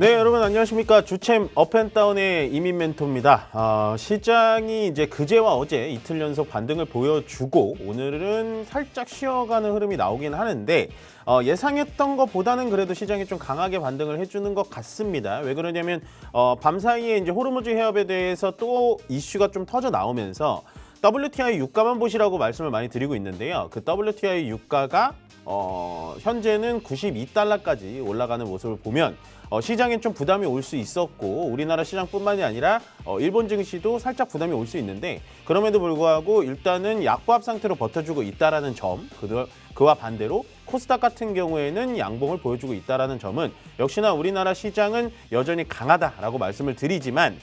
네, 여러분 안녕하십니까. 주챔 업앤다운의 이민 멘토입니다. 시장이 이제 그제와 어제 이틀 연속 반등을 보여주고 오늘은 살짝 쉬어가는 흐름이 나오긴 하는데 예상했던 것보다는 그래도 시장이 좀 강하게 반등을 해주는 것 같습니다. 왜 그러냐면 밤사이에 이제 호르무즈 해협에 대해서 또 이슈가 좀 터져 나오면서 WTI 유가만 보시라고 말씀을 많이 드리고 있는데요. 그 WTI 유가가 현재는 92달러까지 올라가는 모습을 보면 시장에 좀 부담이 올 수 있었고 우리나라 시장뿐만이 아니라 일본 증시도 살짝 부담이 올 수 있는데 그럼에도 불구하고 일단은 약보합 상태로 버텨주고 있다라는 점, 그와 반대로 코스닥 같은 경우에는 양봉을 보여주고 있다라는 점은 역시나 우리나라 시장은 여전히 강하다라고 말씀을 드리지만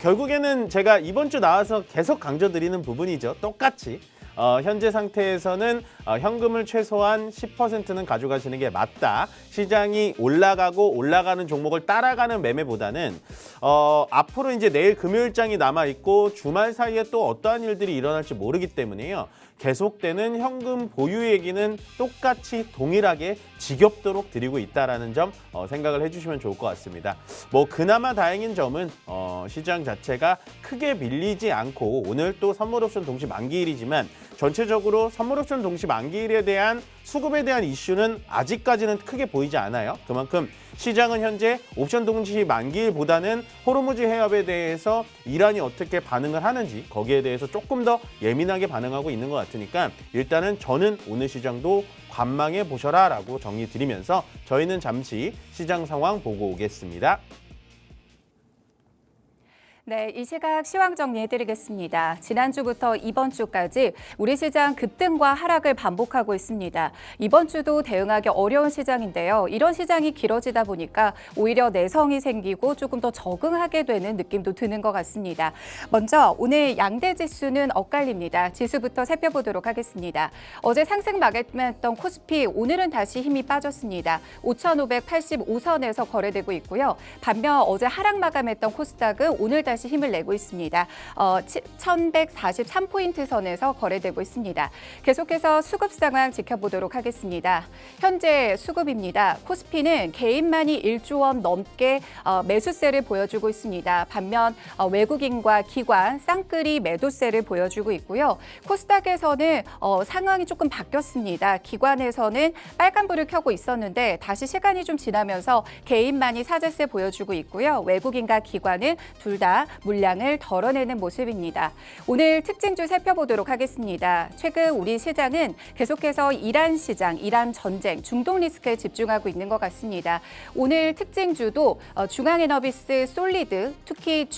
결국에는 제가 이번 주 나와서 계속 강조드리는 부분이죠. 똑같이 현재 상태에서는 현금을 최소한 10%는 가져가시는 게 맞다. 시장이 올라가고 올라가는 종목을 따라가는 매매보다는 앞으로 이제 내일 금요일장이 남아있고 주말 사이에 또 어떠한 일들이 일어날지 모르기 때문에요. 계속되는 현금 보유 얘기는 똑같이 동일하게 지겹도록 드리고 있다는 점 생각을 해주시면 좋을 것 같습니다. 뭐 그나마 다행인 점은 시장 자체가 크게 밀리지 않고 오늘 또 선물옵션 동시 만기일이지만 전체적으로 선물옵션 동시 만기일에 대한 수급에 대한 이슈는 아직까지는 크게 보이지 않아요. 그만큼 시장은 현재 옵션 동시 만기일보다는 호르무즈 해협에 대해서 이란이 어떻게 반응을 하는지 거기에 대해서 조금 더 예민하게 반응하고 있는 것 같으니까 일단은 저는 오늘 시장도 관망해 보셔라라고 정리 드리면서 저희는 잠시 시장 상황 보고 오겠습니다. 네, 이 시각 시황 정리해드리겠습니다. 지난주부터 이번 주까지 우리 시장 급등과 하락을 반복하고 있습니다. 이번 주도 대응하기 어려운 시장인데요. 이런 시장이 길어지다 보니까 오히려 내성이 생기고 조금 더 적응하게 되는 느낌도 드는 것 같습니다. 먼저 오늘 양대 지수는 엇갈립니다. 지수부터 살펴보도록 하겠습니다. 어제 상승 마감했던 코스피 오늘은 다시 힘이 빠졌습니다. 5,585선에서 거래되고 있고요. 반면 어제 하락 마감했던 코스닥은 오늘 다시 힘을 내고 있습니다. 1,143포인트 선에서 거래되고 있습니다. 계속해서 수급 상황 지켜보도록 하겠습니다. 현재 수급입니다. 코스피는 개인만이 1조 원 넘게 매수세를 보여주고 있습니다. 반면 외국인과 기관, 쌍끌이 매도세를 보여주고 있고요. 코스닥에서는 상황이 조금 바뀌었습니다. 기관에서는 빨간불을 켜고 있었는데 다시 시간이 좀 지나면서 개인만이 사재세 보여주고 있고요. 외국인과 기관은 둘 다 물량을 덜어내는 모습입니다. 오늘 특징주 살펴보도록 하겠습니다. 최근 우리 시장은 계속해서 이란 시장, 이란 전쟁, 중동 리스크에 집중하고 있는 것 같습니다. 오늘 특징주도 중앙에너비스, 솔리드, 특히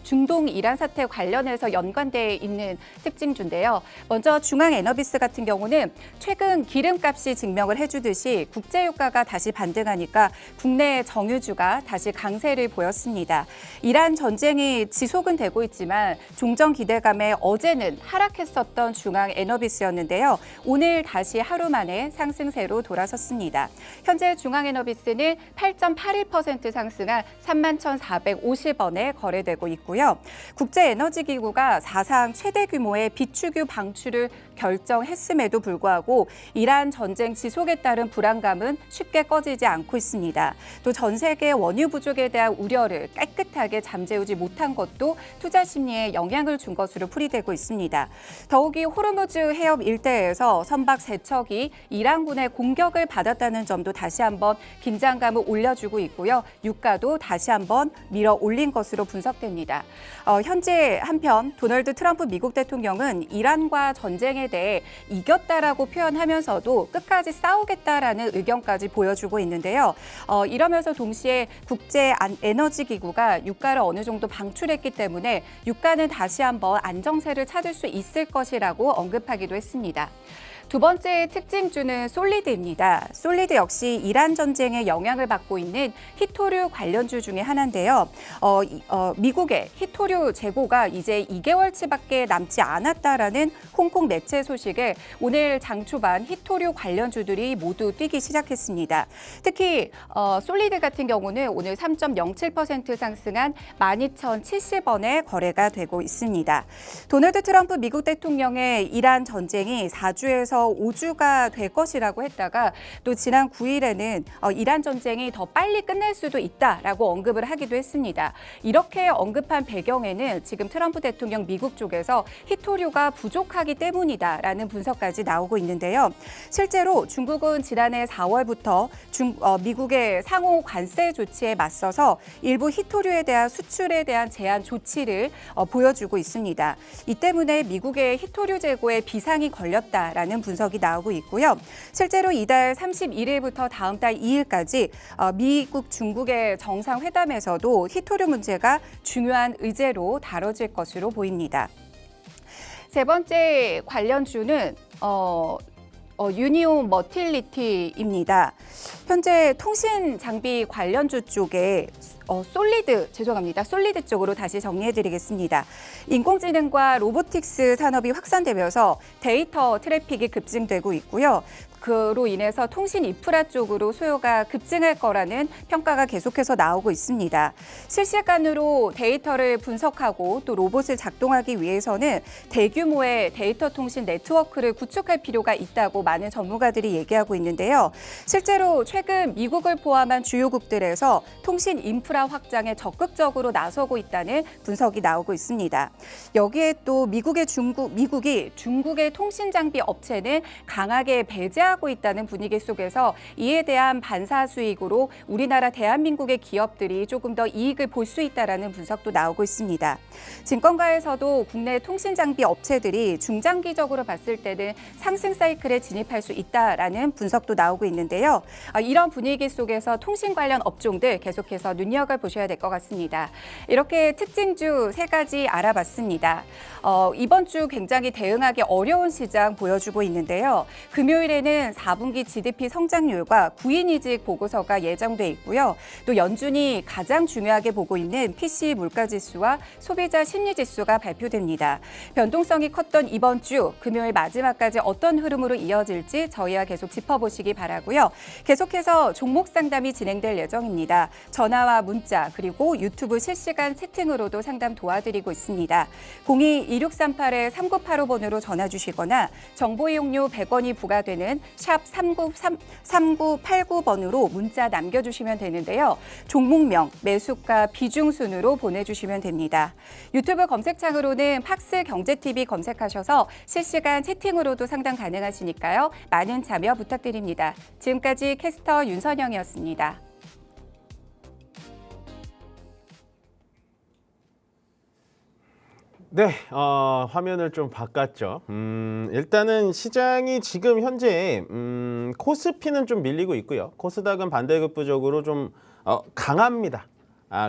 중동 이란 사태 관련해서 연관되어 있는 특징주인데요. 먼저 중앙에너비스 같은 경우는 최근 기름값이 증명을 해주듯이 국제유가가 다시 반등하니까 국내 정유주가 다시 강세를 보였습니다. 이란 전쟁이 지속은 되고 있지만 종전 기대감에 어제는 하락했었던 중앙에너비스였는데요. 오늘 다시 하루 만에 상승세로 돌아섰습니다. 현재 중앙에너비스는 8.81% 상승한 31,450원에 거래되고 있고요. 국제에너지기구가 사상 최대 규모의 비축유 방출을 결정했음에도 불구하고 이란 전쟁 지속에 따른 불안감은 쉽게 꺼지지 않고 있습니다. 또 전 세계 원유 부족에 대한 우려를 깨끗하게 잠재우지 못한 것도 투자 심리에 영향을 준 것으로 풀이되고 있습니다. 더욱이 호르무즈 해협 일대에서 선박 3척이 이란군의 공격을 받았다는 점도 다시 한번 긴장감을 올려주고 있고요. 유가도 다시 한번 밀어 올린 것으로 분석됩니다. 현재 한편 도널드 트럼프 미국 대통령은 이란과 전쟁에 대해 이겼다라고 표현하면서도 끝까지 싸우겠다라는 의견까지 보여주고 있는데요. 이러면서 동시에 국제에너지기구가 유가를 어느 정도 방출했기 때문에 유가는 다시 한번 안정세를 찾을 수 있을 것이라고 언급하기도 했습니다. 두 번째 특징주는 솔리드입니다. 솔리드 역시 이란 전쟁에 영향을 받고 있는 히토류 관련주 중에 하나인데요. 미국의 히토류 재고가 이제 2개월치밖에 남지 않았다라는 홍콩 매체 소식에 오늘 장 초반 히토류 관련주들이 모두 뛰기 시작했습니다. 특히 솔리드 같은 경우는 오늘 3.07% 상승한 12,070원에 거래가 되고 있습니다. 도널드 트럼프 미국 대통령의 이란 전쟁이 4주에서 4에서 5주가 될 것이라고 했다가 또 지난 9일에는 이란 전쟁이 더 빨리 끝날 수도 있다라고 언급을 하기도 했습니다. 이렇게 언급한 배경에는 지금 트럼프 대통령 미국 쪽에서 히토류가 부족하기 때문이다라는 분석까지 나오고 있는데요. 실제로 중국은 지난해 4월부터 미국의 상호 관세 조치에 맞서서 일부 히토류에 대한 수출에 대한 제한 조치를 보여주고 있습니다. 이 때문에 미국의 히토류 재고에 비상이 걸렸다라는 분석이 나오고 있고요. 실제로 이달 31일부터 다음 달 2일까지 미국, 중국의 정상회담에서도 히토류 문제가 중요한 의제로 다뤄질 것으로 보입니다. 세 번째 관련주는 유니온 머틸리티입니다. 현재 통신 장비 관련주 쪽에 솔리드 쪽으로 다시 정리해드리겠습니다. 인공지능과 로보틱스 산업이 확산되면서 데이터 트래픽이 급증되고 있고요. 그로 인해서 통신 인프라 쪽으로 수요가 급증할 거라는 평가가 계속해서 나오고 있습니다. 실시간으로 데이터를 분석하고 또 로봇을 작동하기 위해서는 대규모의 데이터 통신 네트워크를 구축할 필요가 있다고 많은 전문가들이 얘기하고 있는데요. 실제로 최근 미국을 포함한 주요국들에서 통신 인프라 확장에 적극적으로 나서고 있다는 분석이 나오고 있습니다. 여기에 또 미국이 중국의 통신 장비 업체는 강하게 배제하고 있다는 분위기 속에서 이에 대한 반사 수익으로 우리나라 대한민국의 기업들이 조금 더 이익을 볼 수 있다라는 분석도 나오고 있습니다. 증권가에서도 국내 통신 장비 업체들이 중장기적으로 봤을 때는 상승 사이클에 진입할 수 있다라는 분석도 나오고 있는데요. 이런 분위기 속에서 통신 관련 업종들 계속해서 눈여겨보셔야 될 것 같습니다. 이렇게 특징주 3가지 알아봤습니다. 이번 주 굉장히 대응하기 어려운 시장 보여주고 있는데요. 금요일에는 4분기 GDP 성장률과 구인이직 보고서가 예정돼 있고요. 또 연준이 가장 중요하게 보고 있는 PC 물가지수와 소비자 심리지수가 발표됩니다. 변동성이 컸던 이번 주 금요일 마지막까지 어떤 흐름으로 이어질지 저희와 계속 짚어보시기 바라고요. 계속해서 종목 상담이 진행될 예정입니다. 전화와 문자 그리고 유튜브 실시간 채팅으로도 상담 도와드리고 있습니다. 02-2638-3985번으로 전화 주시거나 정보 이용료 100원이 부과되는 샵 3989번으로 문자 남겨주시면 되는데요. 종목명, 매수가, 비중 순으로 보내주시면 됩니다. 유튜브 검색창으로는 팍스 경제TV 검색하셔서 실시간 채팅으로도 상담 가능하시니까요. 많은 참여 부탁드립니다. 지금까지 캐스터 윤선영이었습니다. 네, 화면을 좀 바꿨죠. 일단은 시장이 지금 현재 코스피는 좀 밀리고 있고요. 코스닥은 반대급부적으로 좀 강합니다.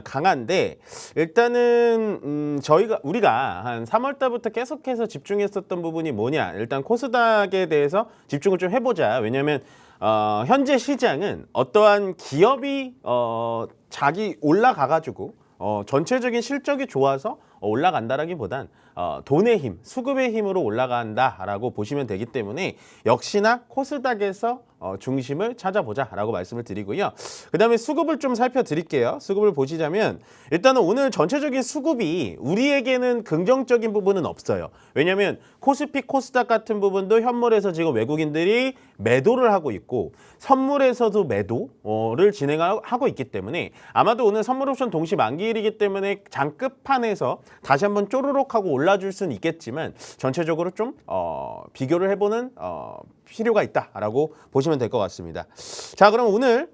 강한데 일단은 우리가 한 3월 달부터 계속해서 집중했었던 부분이 뭐냐? 일단 코스닥에 대해서 집중을 좀 해보자. 왜냐하면 현재 시장은 어떠한 기업이 자기 올라가가지고 전체적인 실적이 좋아서 올라간다라기보단 돈의 힘, 수급의 힘으로 올라간다라고 보시면 되기 때문에 역시나 코스닥에서 중심을 찾아보자라고 말씀을 드리고요. 그다음에 수급을 좀 살펴드릴게요. 수급을 보시자면 일단은 오늘 전체적인 수급이 우리에게는 긍정적인 부분은 없어요. 왜냐하면 코스피, 코스닥 같은 부분도 현물에서 지금 외국인들이 매도를 하고 있고 선물에서도 매도를 진행하고 있기 때문에 아마도 오늘 선물 옵션 동시 만기일이기 때문에 장 끝판에서 다시 한번 쪼르륵 하고 올라줄 수는 있겠지만 전체적으로 좀 비교를 해보는 필요가 있다라고 보시면 될 것 같습니다. 자, 그럼 오늘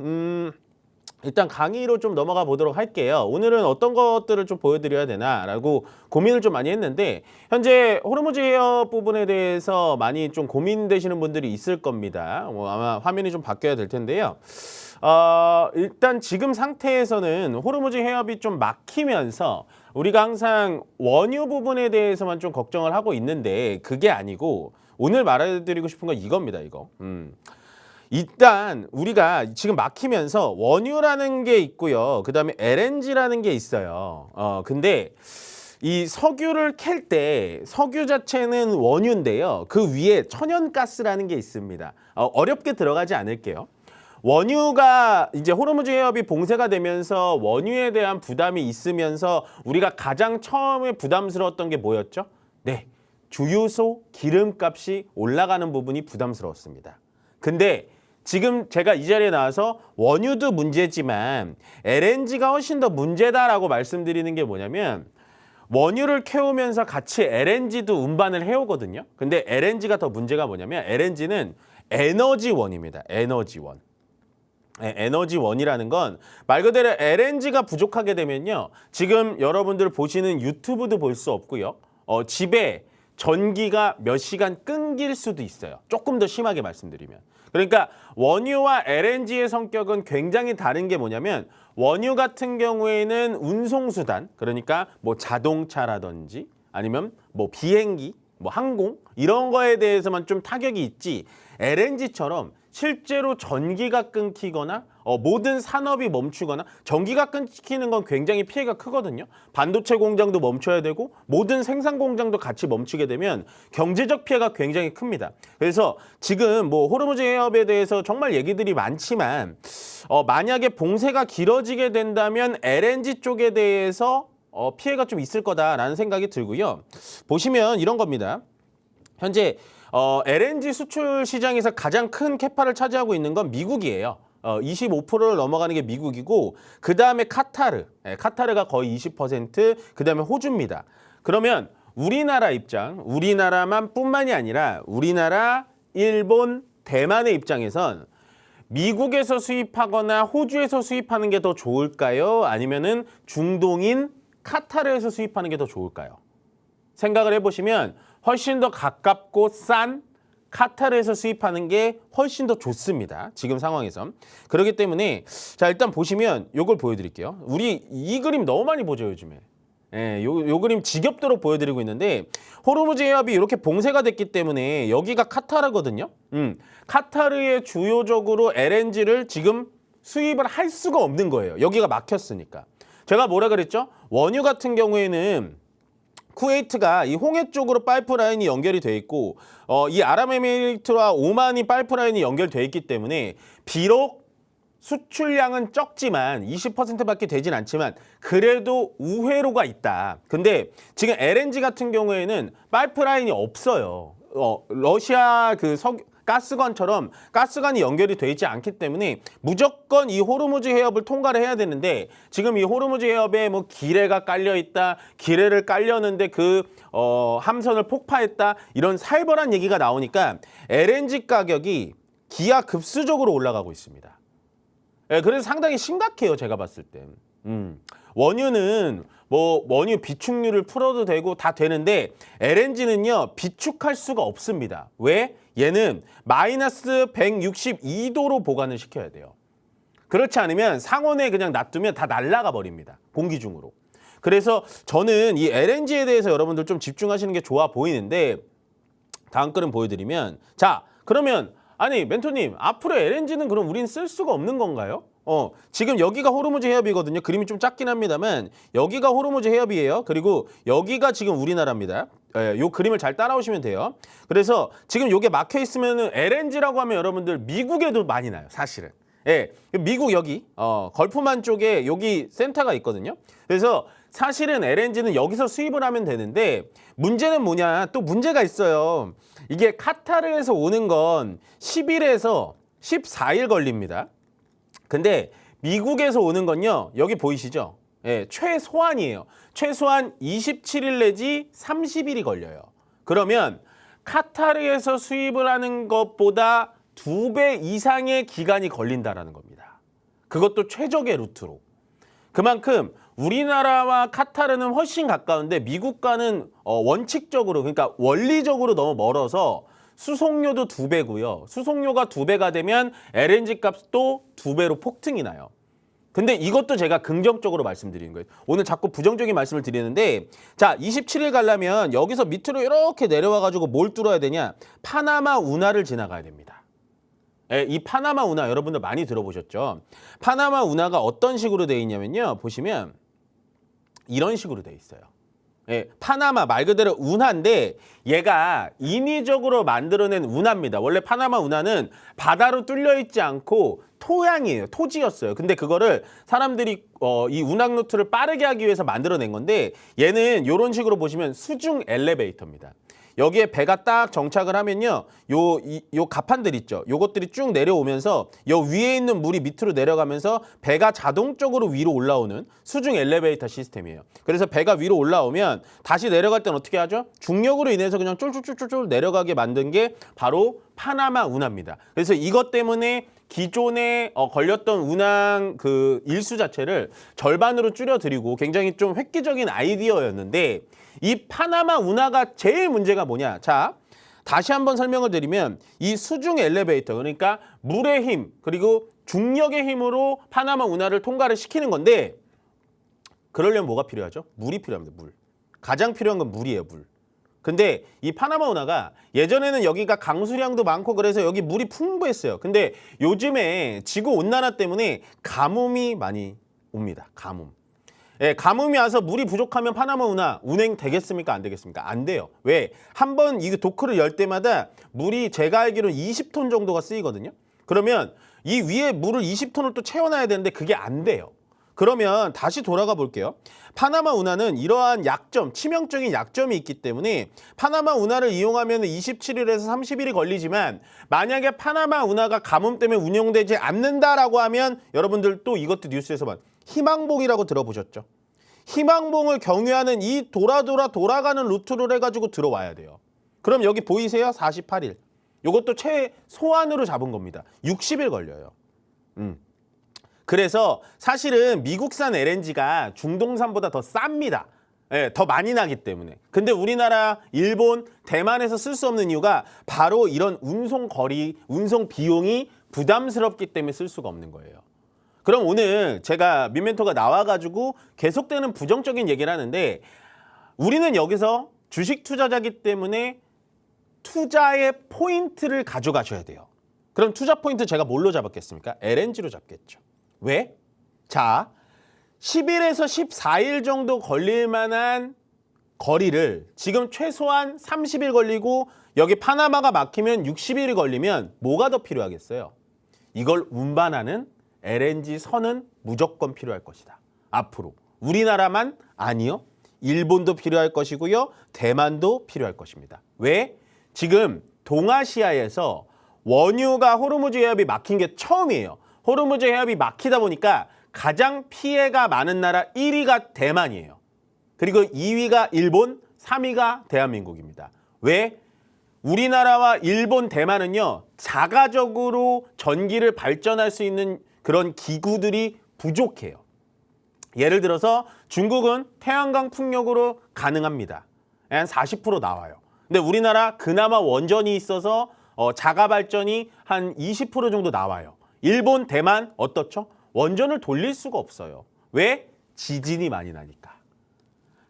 일단 강의로 좀 넘어가 보도록 할게요. 오늘은 어떤 것들을 좀 보여드려야 되나라고 고민을 좀 많이 했는데 현재 호르무즈 해협 부분에 대해서 많이 좀 고민되시는 분들이 있을 겁니다. 아마 화면이 좀 바뀌어야 될 텐데요. 일단 지금 상태에서는 호르무즈 해협이 좀 막히면서 우리가 항상 원유 부분에 대해서만 좀 걱정을 하고 있는데 그게 아니고 오늘 말해드리고 싶은 건 이겁니다. 이거. 일단 우리가 지금 막히면서 원유라는 게 있고요. 그다음에 LNG라는 게 있어요. 근데 이 석유를 캘 때 석유 자체는 원유인데요. 그 위에 천연가스라는 게 있습니다. 어렵게 들어가지 않을게요. 원유가 이제 호르무즈 해협이 봉쇄가 되면서 원유에 대한 부담이 있으면서 우리가 가장 처음에 부담스러웠던 게 뭐였죠? 네. 주유소 기름값이 올라가는 부분이 부담스러웠습니다. 근데 지금 제가 이 자리에 나와서 원유도 문제지만 LNG가 훨씬 더 문제다라고 말씀드리는 게 뭐냐면 원유를 캐오면서 같이 LNG도 운반을 해오거든요. 근데 LNG가 더 문제가 뭐냐면 LNG는 에너지원입니다. 에너지원. 에너지원이라는 건 말 그대로 LNG가 부족하게 되면요. 지금 여러분들 보시는 유튜브도 볼 수 없고요. 집에 전기가 몇 시간 끊길 수도 있어요. 조금 더 심하게 말씀드리면. 그러니까 원유와 LNG의 성격은 굉장히 다른 게 뭐냐면 원유 같은 경우에는 운송수단, 그러니까 뭐 자동차라든지 아니면 뭐 비행기, 뭐 항공 이런 거에 대해서만 좀 타격이 있지 LNG처럼 실제로 전기가 끊기거나 모든 산업이 멈추거나 전기가 끊기는 건 굉장히 피해가 크거든요. 반도체 공장도 멈춰야 되고 모든 생산 공장도 같이 멈추게 되면 경제적 피해가 굉장히 큽니다. 그래서 지금 뭐 호르무즈 해협에 대해서 정말 얘기들이 많지만 만약에 봉쇄가 길어지게 된다면 LNG 쪽에 대해서 피해가 좀 있을 거다라는 생각이 들고요. 보시면 이런 겁니다. 현재 LNG 수출 시장에서 가장 큰 캐파를 차지하고 있는 건 미국이에요. 25%를 넘어가는 게 미국이고 그 다음에 카타르, 카타르가 거의 20%, 그 다음에 호주입니다. 그러면 우리나라 입장, 우리나라만 뿐만이 아니라 우리나라, 일본, 대만의 입장에선 미국에서 수입하거나 호주에서 수입하는 게 더 좋을까요? 아니면은 중동인 카타르에서 수입하는 게 더 좋을까요? 생각을 해보시면 훨씬 더 가깝고 싼 카타르에서 수입하는 게 훨씬 더 좋습니다. 지금 상황에서. 그렇기 때문에 자 일단 보시면 요걸 보여드릴게요. 우리 이 그림 너무 많이 보죠 요즘에. 예, 요 그림 지겹도록 보여드리고 있는데 호르무즈 해협이 이렇게 봉쇄가 됐기 때문에 여기가 카타르거든요. 카타르에 주요적으로 LNG를 지금 수입을 할 수가 없는 거예요. 여기가 막혔으니까. 제가 뭐라 그랬죠? 원유 같은 경우에는 쿠웨이트가 이 홍해 쪽으로 파이프라인이 연결이 돼 있고 이 아랍에미리트와 오만이 파이프라인이 연결돼 있기 때문에 비록 수출량은 적지만 20%밖에 되진 않지만 그래도 우회로가 있다. 근데 지금 LNG 같은 경우에는 파이프라인이 없어요. 러시아 그 가스관처럼 가스관이 연결이 돼 있지 않기 때문에 무조건 이 호르무즈 해협을 통과를 해야 되는데 지금 이 호르무즈 해협에 뭐 기뢰가 깔려 있다, 기뢰를 깔렸는데 그 함선을 폭파했다 이런 살벌한 얘기가 나오니까 LNG 가격이 기하급수적으로 올라가고 있습니다. 예, 그래서 상당히 심각해요 제가 봤을 때. 원유는 뭐 원유 비축률을 풀어도 되고 다 되는데 LNG는요 비축할 수가 없습니다. 왜? 얘는 마이너스 162도로 보관을 시켜야 돼요. 그렇지 않으면 상온에 그냥 놔두면 다 날아가 버립니다. 공기 중으로. 그래서 저는 이 LNG에 대해서 여러분들 좀 집중하시는 게 좋아 보이는데 다음 그림 보여드리면 자 그러면 아니 멘토님 앞으로 LNG는 그럼 우린 쓸 수가 없는 건가요? 지금 여기가 호르무즈 해협이거든요. 그림이 좀 작긴 합니다만 여기가 호르무즈 해협이에요. 그리고 여기가 지금 우리나라입니다. 요 그림을 잘 따라오시면 돼요. 그래서 지금 요게 막혀 있으면은 LNG라고 하면 여러분들 미국에도 많이 나요. 사실은. 예, 미국 여기 걸프만 쪽에 여기 센터가 있거든요. 그래서 사실은 LNG는 여기서 수입을 하면 되는데 문제는 뭐냐? 또 문제가 있어요. 이게 카타르에서 오는 건 10일에서 14일 걸립니다. 근데 미국에서 오는 건요. 여기 보이시죠? 예, 최소한이에요. 최소한 27일 내지 30일이 걸려요. 그러면 카타르에서 수입을 하는 것보다 2배 이상의 기간이 걸린다라는 겁니다. 그것도 최적의 루트로. 그만큼 우리나라와 카타르는 훨씬 가까운데 미국과는 원칙적으로 그러니까 원리적으로 너무 멀어서 수송료도 2배고요. 수송료가 2배가 되면 LNG 값도 2배로 폭등이 나요. 근데 이것도 제가 긍정적으로 말씀드리는 거예요. 오늘 자꾸 부정적인 말씀을 드리는데 자 27일 가려면 여기서 밑으로 이렇게 내려와가지고 뭘 뚫어야 되냐. 파나마 운하를 지나가야 됩니다. 이 파나마 운하 여러분들 많이 들어보셨죠? 파나마 운하가 어떤 식으로 돼 있냐면요. 보시면 이런 식으로 돼 있어요. 예, 파나마 말 그대로 운하인데 얘가 인위적으로 만들어낸 운하입니다. 원래 파나마 운하는 바다로 뚫려 있지 않고 토양이에요. 토지였어요. 근데 그거를 사람들이 이 운항 루트를 빠르게 하기 위해서 만들어낸 건데 얘는 이런 식으로 보시면 수중 엘리베이터입니다. 여기에 배가 딱 정착을 하면요. 요 갑판들 있죠. 요것들이 쭉 내려오면서 요 위에 있는 물이 밑으로 내려가면서 배가 자동적으로 위로 올라오는 수중 엘리베이터 시스템이에요. 그래서 배가 위로 올라오면 다시 내려갈 땐 어떻게 하죠? 중력으로 인해서 그냥 쫄쫄쫄쫄 내려가게 만든 게 바로 파나마 운하입니다. 그래서 이것 때문에 기존에 걸렸던 운항 그 일수 자체를 절반으로 줄여드리고 굉장히 좀 획기적인 아이디어였는데 이 파나마 운하가 제일 문제가 뭐냐? 자, 다시 한번 설명을 드리면 이 수중 엘리베이터 그러니까 물의 힘 그리고 중력의 힘으로 파나마 운하를 통과를 시키는 건데 그러려면 뭐가 필요하죠? 물이 필요합니다. 물. 가장 필요한 건 물이에요. 물. 근데 이 파나마 운하가 예전에는 여기가 강수량도 많고 그래서 여기 물이 풍부했어요. 근데 요즘에 지구 온난화 때문에 가뭄이 많이 옵니다. 가뭄. 예, 가뭄이 와서 물이 부족하면 파나마 운하 운행 되겠습니까? 안 되겠습니까? 안 돼요. 왜? 한번 이 도크를 열 때마다 물이 제가 알기로는 20톤 정도가 쓰이거든요. 그러면 이 위에 물을 20톤을 또 채워놔야 되는데 그게 안 돼요. 그러면 다시 돌아가 볼게요. 파나마 운하는 이러한 약점, 치명적인 약점이 있기 때문에 파나마 운하를 이용하면 27일에서 30일이 걸리지만 만약에 파나마 운하가 가뭄 때문에 운영되지 않는다라고 하면 여러분들 또 이것도 뉴스에서 봐. 희망봉이라고 들어보셨죠? 희망봉을 경유하는 이 돌아가는 루트를 해가지고 들어와야 돼요. 그럼 여기 보이세요? 48일. 이것도 최소한으로 잡은 겁니다. 60일 걸려요. 그래서 사실은 미국산 LNG가 중동산보다 더 쌉니다. 예, 더 많이 나기 때문에. 근데 우리나라, 일본, 대만에서 쓸 수 없는 이유가 바로 이런 운송 거리, 운송 비용이 부담스럽기 때문에 쓸 수가 없는 거예요. 그럼 오늘 제가 민멘토가 나와가지고 계속되는 부정적인 얘기를 하는데 우리는 여기서 주식 투자자기 때문에 투자의 포인트를 가져가셔야 돼요. 그럼 투자 포인트 제가 뭘로 잡았겠습니까? LNG로 잡겠죠. 왜? 자, 10일에서 14일 정도 걸릴 만한 거리를 지금 최소한 30일 걸리고 여기 파나마가 막히면 60일이 걸리면 뭐가 더 필요하겠어요? 이걸 운반하는 LNG 선은 무조건 필요할 것이다. 앞으로 우리나라만 아니요. 일본도 필요할 것이고요. 대만도 필요할 것입니다. 왜? 지금 동아시아에서 원유가 호르무즈 해협이 막힌 게 처음이에요. 호르무즈 해협이 막히다 보니까 가장 피해가 많은 나라 1위가 대만이에요. 그리고 2위가 일본, 3위가 대한민국입니다. 왜? 우리나라와 일본, 대만은요. 자가적으로 전기를 발전할 수 있는 그런 기구들이 부족해요. 예를 들어서 중국은 태양광 풍력으로 가능합니다. 한 40% 나와요. 근데 우리나라 그나마 원전이 있어서 자가 발전이 한 20% 정도 나와요. 일본, 대만 어떻죠? 원전을 돌릴 수가 없어요. 왜? 지진이 많이 나니까.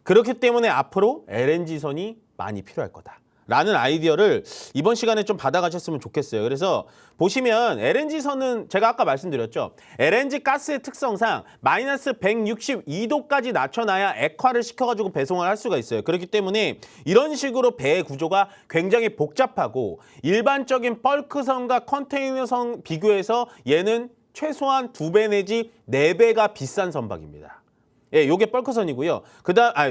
그렇기 때문에 앞으로 LNG선이 많이 필요할 거다라는 아이디어를 이번 시간에 좀 받아가셨으면 좋겠어요. 그래서 보시면 LNG선은 제가 아까 말씀드렸죠. LNG 가스의 특성상 마이너스 162도까지 낮춰놔야 액화를 시켜가지고 배송을 할 수가 있어요. 그렇기 때문에 이런 식으로 배의 구조가 굉장히 복잡하고 일반적인 벌크선과 컨테이너선 비교해서 얘는 최소한 2배 내지 4배가 비싼 선박입니다. 예, 요게 벌크선이고요.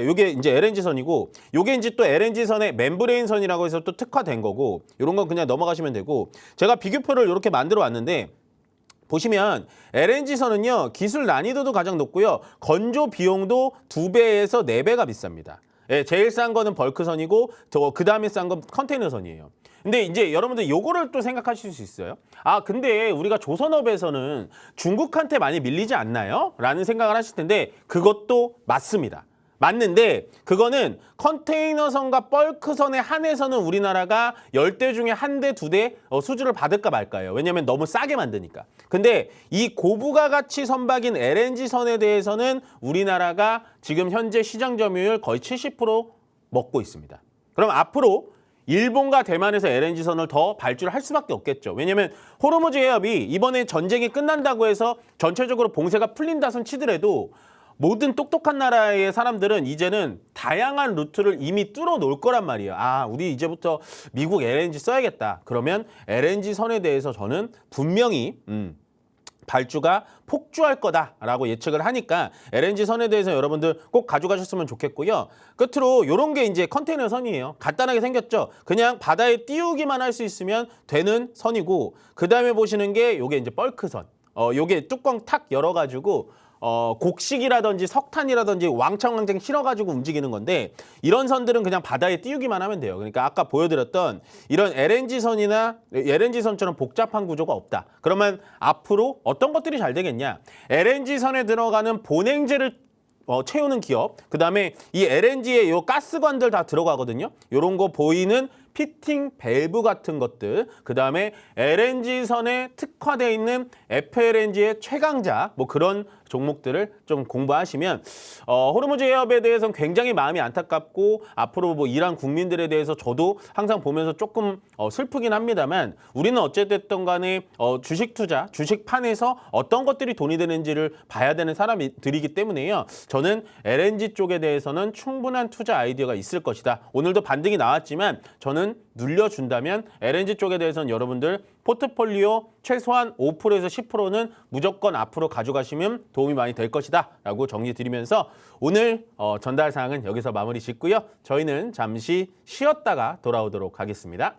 요게 이제 LNG선이고, 요게 이제 또 LNG선의 멤브레인선이라고 해서 또 특화된 거고, 요런 건 그냥 넘어가시면 되고, 제가 비교표를 이렇게 만들어 왔는데, 보시면 LNG선은요, 기술 난이도도 가장 높고요, 건조 비용도 2배에서 4배가 비쌉니다. 예, 제일 싼 거는 벌크선이고, 그 다음에 싼 건 컨테이너선이에요. 근데 이제 여러분들 요거를 또 생각하실 수 있어요. 아, 근데 우리가 조선업에서는 중국한테 많이 밀리지 않나요? 라는 생각을 하실 텐데 그것도 맞습니다. 맞는데 그거는 컨테이너선과 벌크선에 한해서는 우리나라가 10대 중에 1대, 2대 수주를 받을까 말까요. 왜냐면 너무 싸게 만드니까. 근데 이 고부가 가치 선박인 LNG선에 대해서는 우리나라가 지금 현재 시장 점유율 거의 70% 먹고 있습니다. 그럼 앞으로 일본과 대만에서 LNG선을 더 발주를 할 수밖에 없겠죠. 왜냐하면 호르무즈 해협이 이번에 전쟁이 끝난다고 해서 전체적으로 봉쇄가 풀린다 손 치더라도 모든 똑똑한 나라의 사람들은 이제는 다양한 루트를 이미 뚫어 놓을 거란 말이에요. 아, 우리 이제부터 미국 LNG 써야겠다. 그러면 LNG선에 대해서 저는 분명히 발주가 폭주할 거다라고 예측을 하니까 LNG 선에 대해서 여러분들 꼭 가져가셨으면 좋겠고요. 끝으로 이런 게 이제 컨테이너 선이에요. 간단하게 생겼죠. 그냥 바다에 띄우기만 할 수 있으면 되는 선이고, 그 다음에 보시는 게 요게 이제 벌크 선. 요게 뚜껑 탁 열어가지고 곡식이라든지 석탄이라든지 왕창왕창 실어가지고 움직이는 건데, 이런 선들은 그냥 바다에 띄우기만 하면 돼요. 그러니까 아까 보여드렸던 이런 LNG선이나 LNG선처럼 복잡한 구조가 없다. 그러면 앞으로 어떤 것들이 잘 되겠냐? LNG선에 들어가는 본행제를 채우는 기업, 그 다음에 이 LNG에 요 가스관들 다 들어가거든요. 요런 거 보이는 피팅 밸브 같은 것들, 그 다음에 LNG선에 특화되어 있는 FLNG의 최강자, 뭐 그런 종목들을 좀 공부하시면 호르무즈 해협에 대해서는 굉장히 마음이 안타깝고, 앞으로 뭐 이란 국민들에 대해서 저도 항상 보면서 조금 슬프긴 합니다만, 우리는 어쨌든 간에 주식 투자, 주식판에서 어떤 것들이 돈이 되는지를 봐야 되는 사람들이기 때문에요. 저는 LNG 쪽에 대해서는 충분한 투자 아이디어가 있을 것이다. 오늘도 반등이 나왔지만 저는 눌려준다면 LNG 쪽에 대해서는 여러분들 포트폴리오 최소한 5%에서 10%는 무조건 앞으로 가져가시면 도움이 많이 될 것이다 라고 정리 드리면서 오늘 전달 사항은 여기서 마무리 짓고요. 저희는 잠시 쉬었다가 돌아오도록 하겠습니다.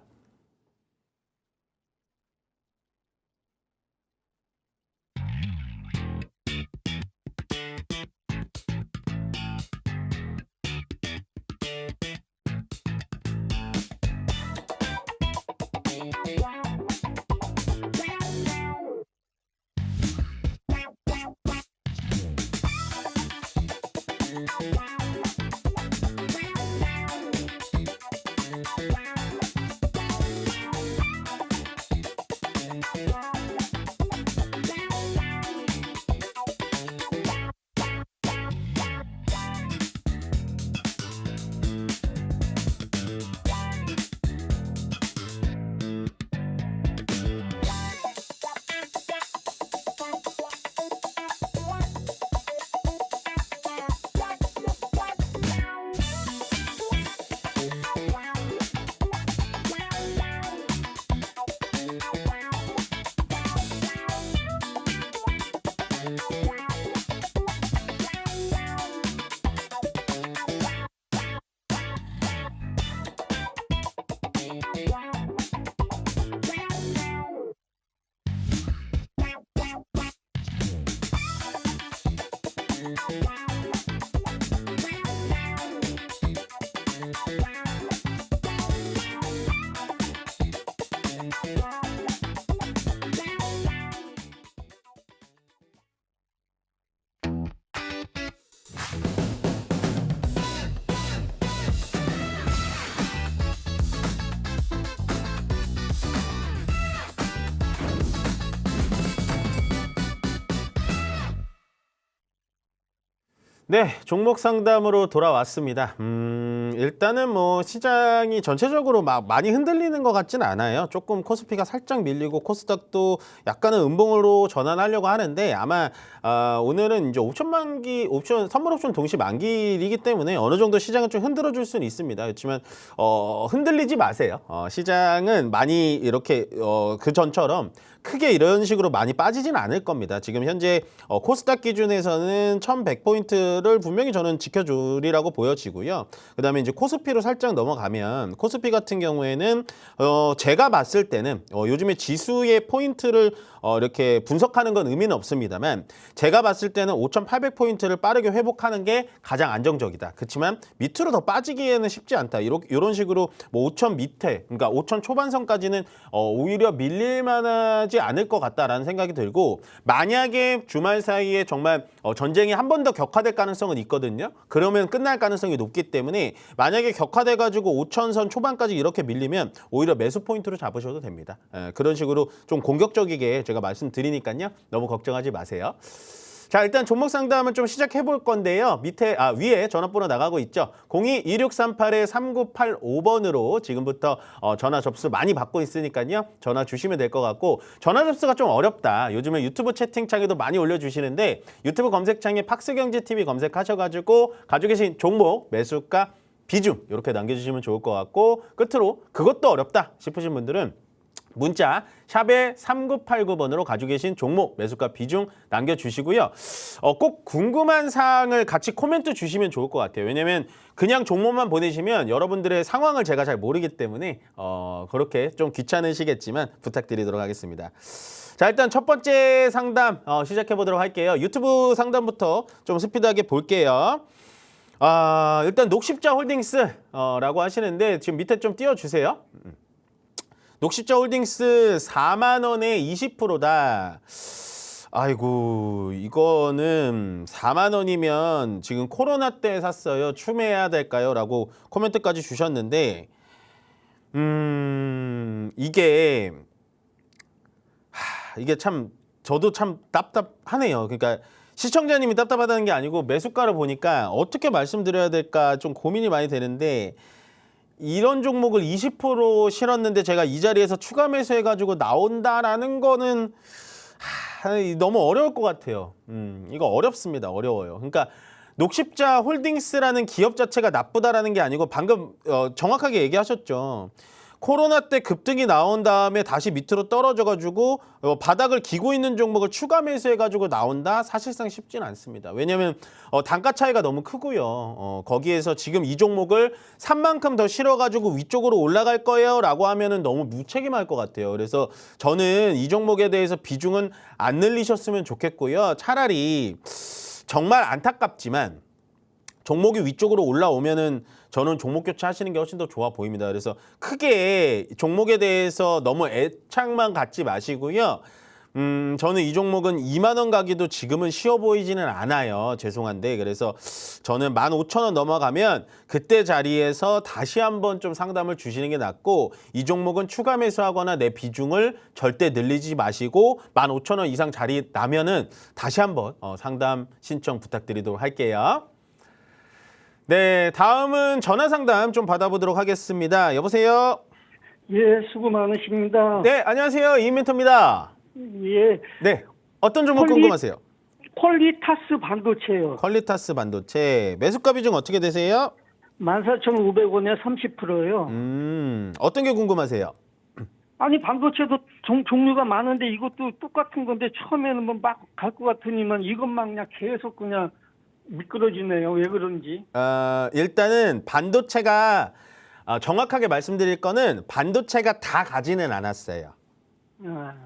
네, 종목 상담으로 돌아왔습니다. 일단은 뭐 시장이 전체적으로 막 많이 흔들리는 것 같진 않아요. 조금 코스피가 살짝 밀리고 코스닥도 약간은 음봉으로 전환하려고 하는데, 아마 오늘은 이제 선물 옵션 동시 만기이기 때문에 어느 정도 시장은 좀 흔들어 줄 수는 있습니다. 그렇지만 흔들리지 마세요. 시장은 많이 이렇게 그 전처럼 크게 이런 식으로 많이 빠지진 않을 겁니다. 지금 현재 코스닥 기준에서는 1100포인트를 분명히 저는 지켜주리라고 보여지고요. 그다음에 이제 코스피로 살짝 넘어가면, 코스피 같은 경우에는 제가 봤을 때는 요즘에 지수의 포인트를 이렇게 분석하는 건 의미는 없습니다만, 제가 봤을 때는 5800포인트를 빠르게 회복하는 게 가장 안정적이다. 그렇지만 밑으로 더 빠지기에는 쉽지 않다. 이런 식으로 뭐 5000 밑에, 그러니까 5000 초반선까지는 오히려 밀릴 만하지 않을 것 같다라는 생각이 들고, 만약에 주말 사이에 정말 전쟁이 한 번 더 격화될 가능성은 있거든요. 그러면 끝날 가능성이 높기 때문에, 만약에 격화돼가지고 5000선 초반까지 이렇게 밀리면 오히려 매수 포인트로 잡으셔도 됩니다. 그런 식으로 좀 공격적이게 제가 말씀드리니까요. 너무 걱정하지 마세요. 자, 일단 종목 상담은 좀 시작해 볼 건데요. 위에 전화번호 나가고 있죠. 02-2638-3985번으로 지금부터 전화 접수 많이 받고 있으니까요. 전화 주시면 될 것 같고, 전화 접수가 좀 어렵다. 요즘에 유튜브 채팅창에도 많이 올려주시는데, 유튜브 검색창에 팍스경제TV 검색하셔가지고 가지고 계신 종목, 매수가, 비중 이렇게 남겨주시면 좋을 것 같고, 끝으로 그것도 어렵다 싶으신 분들은 문자 샵에 3989번으로 가지고 계신 종목, 매수가 비중 남겨주시고요. 꼭 궁금한 사항을 같이 코멘트 주시면 좋을 것 같아요. 왜냐면 그냥 종목만 보내시면 여러분들의 상황을 제가 잘 모르기 때문에 그렇게 좀 귀찮으시겠지만 부탁드리도록 하겠습니다. 자, 일단 첫 번째 상담 시작해 보도록 할게요. 유튜브 상담부터 좀 스피드하게 볼게요. 일단 녹십자 홀딩스라고 하시는데 지금 밑에 좀 띄워주세요. 녹십자 홀딩스 4만 원에 20%다. 아이고, 이거는 4만 원이면 지금 코로나 때 샀어요. 추매해야 될까요? 라고 코멘트까지 주셨는데 이게 참 저도 참 답답하네요. 그러니까 시청자님이 답답하다는 게 아니고 매수가를 보니까 어떻게 말씀드려야 될까 좀 고민이 많이 되는데 이런 종목을 20% 실었는데 제가 이 자리에서 추가 매수해가지고 나온다라는 거는 너무 어려울 것 같아요. 이거 어렵습니다. 어려워요. 그러니까 녹십자 홀딩스라는 기업 자체가 나쁘다라는 게 아니고 방금 정확하게 얘기하셨죠. 코로나 때 급등이 나온 다음에 다시 밑으로 떨어져가지고 바닥을 기고 있는 종목을 추가 매수해가지고 나온다? 사실상 쉽진 않습니다. 왜냐하면 단가 차이가 너무 크고요. 거기에서 지금 이 종목을 산 만큼 더 실어가지고 위쪽으로 올라갈 거예요 라고 하면은 너무 무책임할 것 같아요. 그래서 저는 이 종목에 대해서 비중은 안 늘리셨으면 좋겠고요. 차라리 정말 안타깝지만 종목이 위쪽으로 올라오면은 저는 종목 교체하시는 게 훨씬 더 좋아 보입니다. 그래서 크게 종목에 대해서 너무 애착만 갖지 마시고요. 저는 이 종목은 2만 원 가기도 지금은 쉬워 보이지는 않아요. 죄송한데. 그래서 저는 15,000원 넘어가면 그때 자리에서 다시 한번 좀 상담을 주시는 게 낫고 이 종목은 추가 매수하거나 내 비중을 절대 늘리지 마시고 15,000원 이상 자리 나면은 다시 한번 상담 신청 부탁드리도록 할게요. 네, 다음은 전화 상담 좀 받아보도록 하겠습니다. 여보세요? 예, 수고 많으십니다. 네, 안녕하세요. 이인멘토입니다. 예, 네, 어떤 종목 궁금하세요? 퀄리타스 반도체요. 퀄리타스 반도체. 매수가 비중 어떻게 되세요? 14,500원에 30%요. 어떤 게 궁금하세요? 아니, 반도체도 종류가 많은데 이것도 똑같은 건데 처음에는 뭐 막 갈 것 같으니만 이것만 그냥 계속 그냥 미끄러지네요. 왜 그런지. 일단은 반도체가 정확하게 말씀드릴 거는 반도체가 다 가지는 않았어요.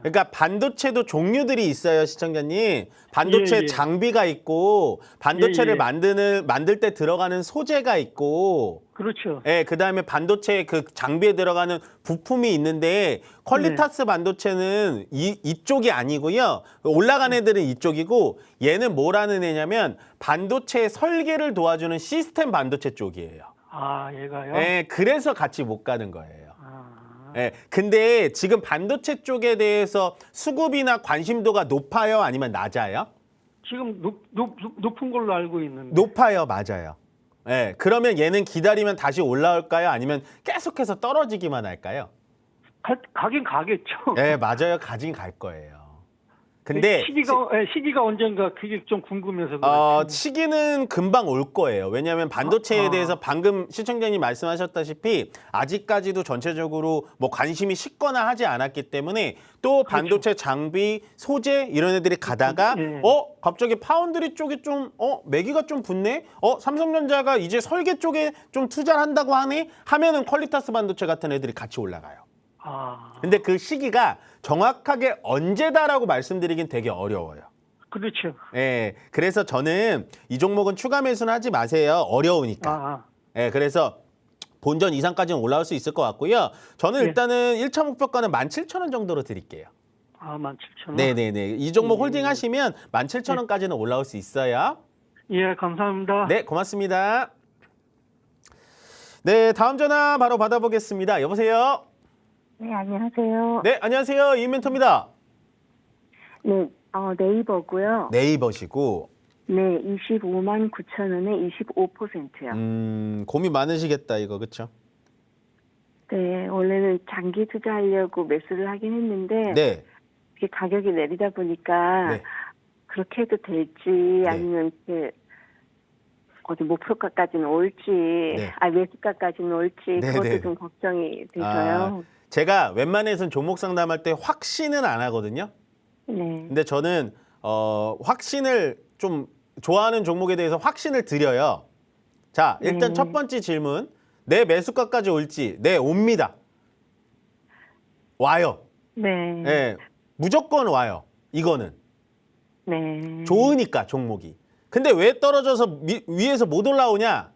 그러니까 반도체도 종류들이 있어요, 시청자님. 반도체 예, 예. 장비가 있고 반도체를 예, 예. 만들 때 들어가는 소재가 있고 그렇죠. 예, 그다음에 반도체 그 장비에 들어가는 부품이 있는데 퀄리타스 반도체는 이쪽이 아니고요. 올라간 애들은 이쪽이고 얘는 뭐라는 애냐면 반도체 설계를 도와주는 시스템 반도체 쪽이에요. 아, 얘가요? 예, 그래서 같이 못 가는 거예요. 아, 예, 근데 지금 반도체 쪽에 대해서 수급이나 관심도가 높아요? 아니면 낮아요? 지금 높은 걸로 알고 있는데. 높아요, 맞아요. 예, 그러면 얘는 기다리면 다시 올라올까요? 아니면 계속해서 떨어지기만 할까요? 가긴 가겠죠. 예, 맞아요. 가진 갈 거예요. 근데 시기가 언젠가 그게 좀 궁금해서 그렇죠. 시기는 금방 올 거예요. 왜냐하면 반도체에 대해서 방금 시청자님 말씀하셨다시피 아직까지도 전체적으로 뭐 관심이 식거나 하지 않았기 때문에 또 반도체 장비, 소재 이런 애들이 가다가 예. 갑자기 파운드리 쪽이 좀 매기가 좀 붙네? 삼성전자가 이제 설계 쪽에 좀 투자를 한다고 하네? 하면은 퀄리타스 반도체 같은 애들이 같이 올라가요. 근데 그 시기가 정확하게 언제다라고 말씀드리긴 되게 어려워요. 그렇죠. 예, 그래서 저는 이 종목은 추가 매수는 하지 마세요. 어려우니까. 예, 그래서 본전 이상까지는 올라올 수 있을 것 같고요. 저는 예. 일단은 1차 목표가는 17,000원 정도로 드릴게요. 17,000원. 네네네. 이 종목 홀딩 하시면 17,000원까지는 올라올 수 있어요. 예, 감사합니다. 네, 고맙습니다. 네, 다음 전화 바로 받아보겠습니다. 여보세요? 네, 안녕하세요. 네, 안녕하세요. 이인멘토입니다. 네, 네이버고요. 네이버시고. 네, 25만 9천 원에 25%요. 고민 많으시겠다, 이거, 그쵸? 네, 원래는 장기 투자하려고 매수를 하긴 했는데 네. 이게 가격이 내리다 보니까 네. 그렇게 해도 될지 아니면 이렇게 어디 목표가까지는 올지, 네. 매수가까지는 올지 네, 그것도 네. 좀 걱정이 돼서요. 제가 웬만해서는 종목 상담할 때 확신은 안 하거든요. 네. 근데 저는 확신을 좀 좋아하는 종목에 대해서 확신을 드려요. 자, 일단 네. 첫 번째 질문. 내 매수가까지 올지? 네, 옵니다. 와요. 네. 예, 무조건 와요. 이거는. 네. 좋으니까 종목이. 근데 왜 떨어져서 위에서 못 올라오냐?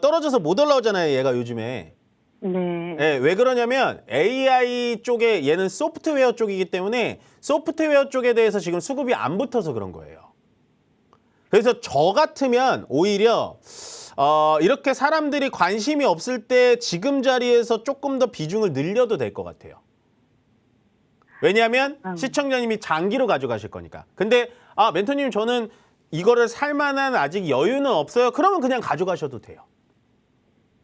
떨어져서 못 올라오잖아요, 얘가 요즘에. 네. 예, 왜 그러냐면 AI 쪽에 얘는 소프트웨어 쪽이기 때문에 소프트웨어 쪽에 대해서 지금 수급이 안 붙어서 그런 거예요. 그래서 저 같으면 오히려 이렇게 사람들이 관심이 없을 때 지금 자리에서 조금 더 비중을 늘려도 될 것 같아요. 왜냐하면 시청자님이 장기로 가져가실 거니까. 근데 멘토님 저는 이거를 살 만한 아직 여유는 없어요. 그러면 그냥 가져가셔도 돼요.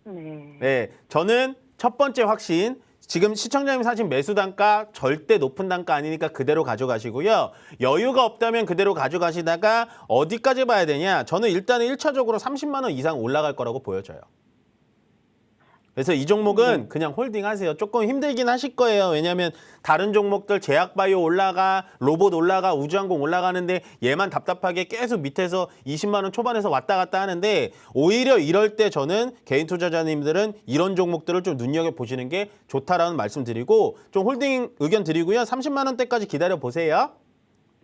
네. 네, 저는 첫 번째 확신. 지금 시청자님 사신 매수 단가 절대 높은 단가 아니니까 그대로 가져가시고요. 여유가 없다면 그대로 가져가시다가 어디까지 봐야 되냐? 저는 일단은 1차적으로 30만 원 이상 올라갈 거라고 보여져요. 그래서 이 종목은 그냥 홀딩하세요. 조금 힘들긴 하실 거예요. 왜냐하면 다른 종목들 제약바이오 올라가, 로봇 올라가, 우주항공 올라가는데 얘만 답답하게 계속 밑에서 20만 원 초반에서 왔다 갔다 하는데 오히려 이럴 때 저는 개인 투자자님들은 이런 종목들을 좀 눈여겨보시는 게 좋다라는 말씀 드리고 좀 홀딩 의견 드리고요. 30만 원대까지 기다려 보세요.